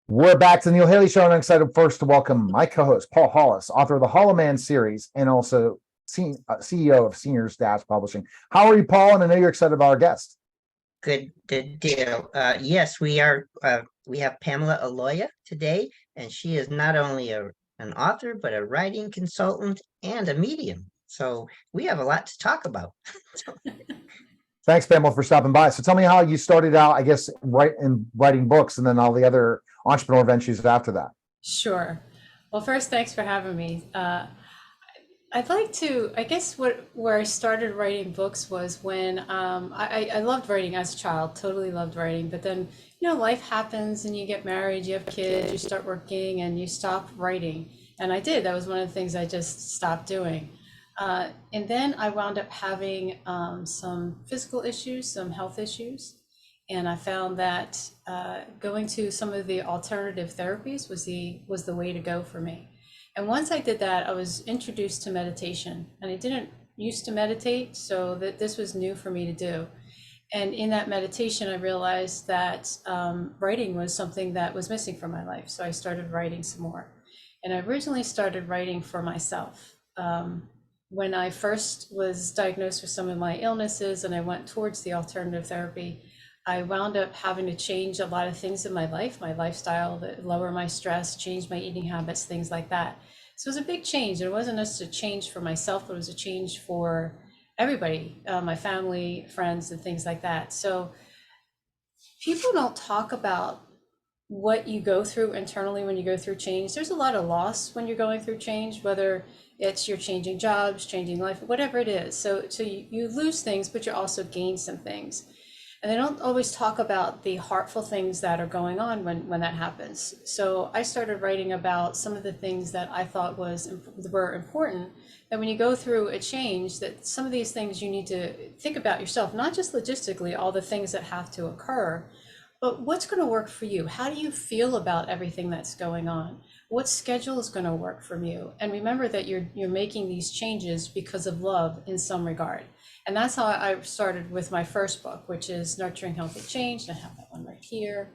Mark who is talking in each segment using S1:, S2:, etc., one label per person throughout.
S1: We're back to the Neil Haley Show, and I'm excited first to welcome my co-host, Paul Hollis, author of the Hollow Man series and also CEO of Seniors Dash Publishing. How are you, Paul? And I know you're excited about our guest.
S2: Good deal. Yes, we are. We have Pamela Aloia today, and she is not only an author, but a writing consultant and a medium. So we have a lot to talk about.
S1: Thanks, Pamela, for stopping by. So tell me how you started out, I guess, writing books and then all the other entrepreneur ventures after that.
S3: Sure. Well, first, thanks for having me. I'd like to, I guess where I started writing books was when I loved writing as a child, totally loved writing. But then, life happens and you get married, you have kids, you start working and you stop writing. And I did. That was one of the things I just stopped doing. And then I wound up having some physical issues, some health issues. And I found that going to some of the alternative therapies was the way to go for me. And once I did that, I was introduced to meditation, and I didn't used to meditate, so that this was new for me to do. And in that meditation, I realized that writing was something that was missing from my life. So I started writing some more. And I originally started writing for myself. When I first was diagnosed with some of my illnesses and I went towards the alternative therapy, I wound up having to change a lot of things in my life, my lifestyle, lower my stress, change my eating habits, things like that. So it was a big change. It wasn't just a change for myself, but it was a change for everybody, my family, friends, and things like that. So people don't talk about what you go through internally when you go through change. There's a lot of loss when you're going through change, whether it's you're changing jobs, changing life, whatever it is. So you lose things, but you also gain some things. And they don't always talk about the heartful things that are going on when that happens. So I started writing about some of the things that I thought were important, that when you go through a change, that some of these things you need to think about yourself, not just logistically, all the things that have to occur, but what's going to work for you? How do you feel about everything that's going on? What schedule is going to work for you? And remember that you're making these changes because of love in some regard. And that's how I started with my first book, which is Nurturing Healthy Change. And I have that one right here.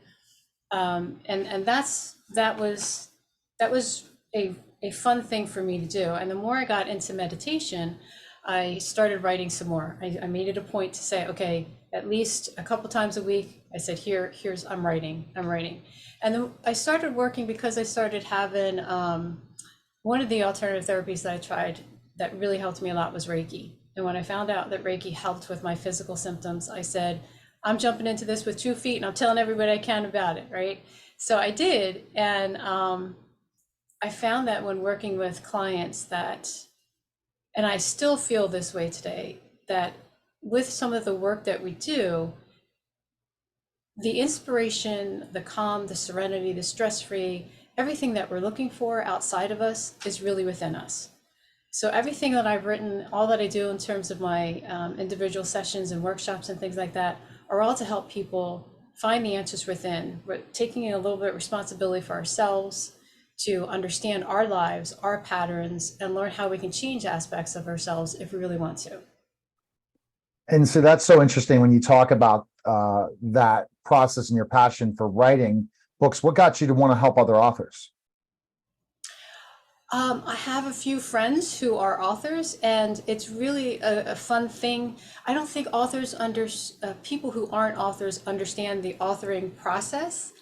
S3: And that was a fun thing for me to do. And the more I got into meditation, I started writing some more. I made it a point to say, okay, at least a couple times a week, I said, here's, I'm writing. And then I started working because I started having, one of the alternative therapies that I tried that really helped me a lot was Reiki. And when I found out that Reiki helped with my physical symptoms, I said, I'm jumping into this with 2 feet and I'm telling everybody I can about it, right? So I did. And I found that when working with clients and I still feel this way today, that with some of the work that we do, the inspiration, the calm, the serenity, the stress-free, everything that we're looking for outside of us is really within us. So everything that I've written, all that I do in terms of my individual sessions and workshops and things like that are all to help people find the answers within. We're taking a little bit of responsibility for ourselves to understand our lives, our patterns, and learn how we can change aspects of ourselves if we really want to.
S1: And so that's so interesting when you talk about that process and your passion for writing books. What got you to want to help other authors?
S3: I have a few friends who are authors, and it's really a fun thing. I don't think people who aren't authors understand the authoring process.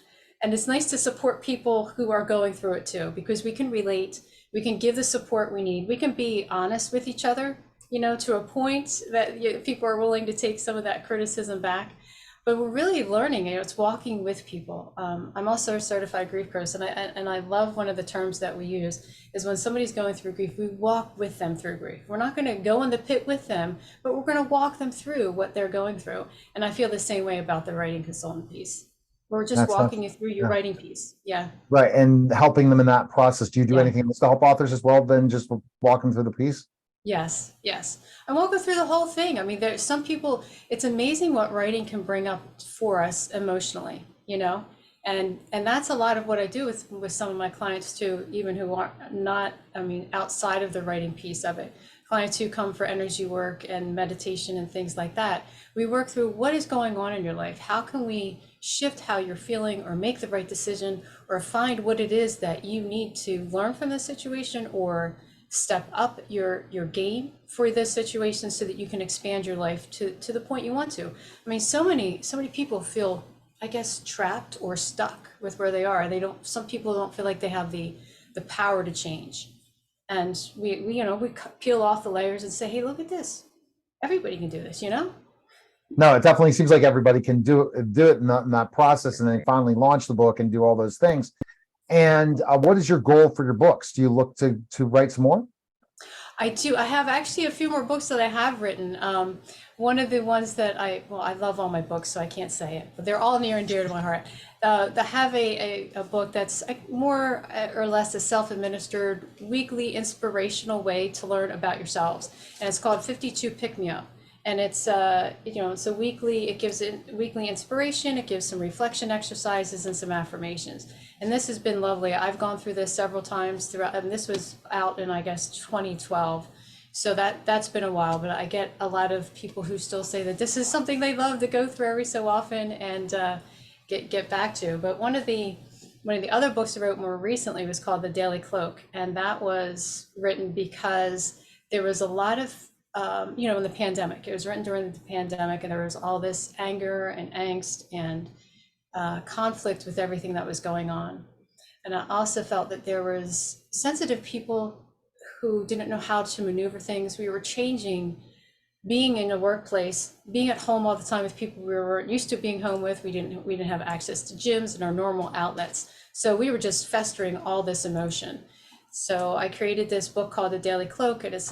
S3: And it's nice to support people who are going through it too, because we can relate, we can give the support we need, we can be honest with each other, to a point that people are willing to take some of that criticism back. But we're really learning, it's walking with people. I'm also a certified grief coach, and I love one of the terms that we use is when somebody's going through grief, we walk with them through grief. We're not going to go in the pit with them, but we're going to walk them through what they're going through. And I feel the same way about the writing consultant piece. We're just walking you through your writing piece. Yeah.
S1: Right. And helping them in that process. Do you do anything else to help authors as well than just walk them through the piece?
S3: Yes. I won't go through the whole thing. I mean, there's some people, it's amazing what writing can bring up for us emotionally, and that's a lot of what I do with some of my clients too, even who are not, outside of the writing piece of it. Clients who come for energy work and meditation and things like that. We work through what is going on in your life. How can we shift how you're feeling or make the right decision or find what it is that you need to learn from the situation or step up your game for this situation so that you can expand your life to the point you want to. I mean, so many people feel, I guess, trapped or stuck with where they are. Some people don't feel like they have the power to change. And we peel off the layers and say, hey, look at this. Everybody can do this,
S1: No, it definitely seems like everybody can do it in that process, and then finally launch the book and do all those things. And what is your goal for your books? Do you look to write some more?
S3: I do. I have actually a few more books that I have written. One of the ones that I love all my books, so I can't say it, but they're all near and dear to my heart. I have a book that's more or less a self-administered weekly inspirational way to learn about yourselves. And it's called 52 Pick Me Up. And it's it's a weekly, it gives it weekly inspiration, it gives some reflection exercises and some affirmations. And this has been lovely. I've gone through this several times throughout, and this was out in, I guess, 2012. So that's been a while, but I get a lot of people who still say that this is something they love to go through every so often and get back to. But one of the other books I wrote more recently was called The Daily Cloak. And that was written because there was a lot of in the pandemic. It was written during the pandemic, and there was all this anger and angst and conflict with everything that was going on. And I also felt that there was sensitive people who didn't know how to maneuver things. We were changing, being in a workplace, being at home all the time with people we weren't used to being home with. We didn't have access to gyms and our normal outlets. So we were just festering all this emotion. So I created this book called The Daily Cloak, and it's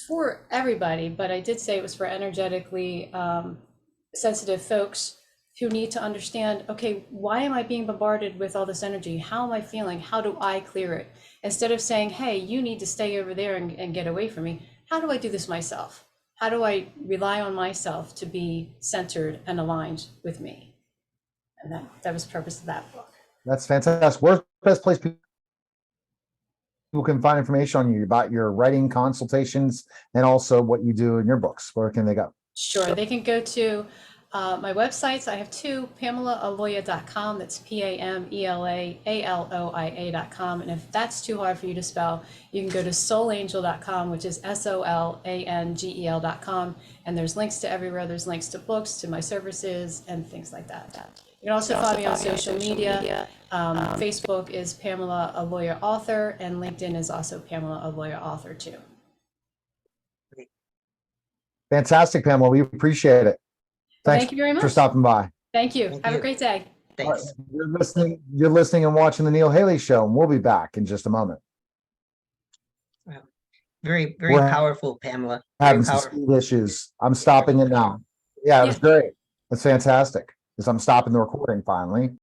S3: for everybody, but I did say it was for energetically sensitive folks who need to understand, okay, why am I being bombarded with all this energy? How am I feeling? How do I clear it? Instead of saying, hey, you need to stay over there and get away from me. How do I do this myself? How do I rely on myself to be centered and aligned with me? And that was the purpose of that book.
S1: That's fantastic. Where's the best place people can find information on you about your writing consultations and also what you do in your books? Where can they go?
S3: Sure, they can go to my websites. I have two, PamelaAloia.com. That's PamelaAloia.com. And if that's too hard for you to spell, you can go to soulangel.com, which is SOLANGEL.com. And there's links to everywhere. There's links to books, to my services, and things like that. You can also find me on social media. Facebook is Pamela Aloia Author, and LinkedIn is also Pamela Aloia Author too.
S1: Fantastic, Pamela. We appreciate it. Thanks
S3: Thank you very much
S1: for stopping by.
S3: Thank you. Have a great day.
S2: Thanks.
S1: You're listening and watching the Neil Haley Show, and we'll be back in just a moment.
S2: Very, very
S1: We're
S2: powerful, Pamela.
S1: Having
S2: Very
S1: some
S2: powerful.
S1: speed issues. I'm stopping it now. Yeah, it was great. It's fantastic because I'm stopping the recording finally.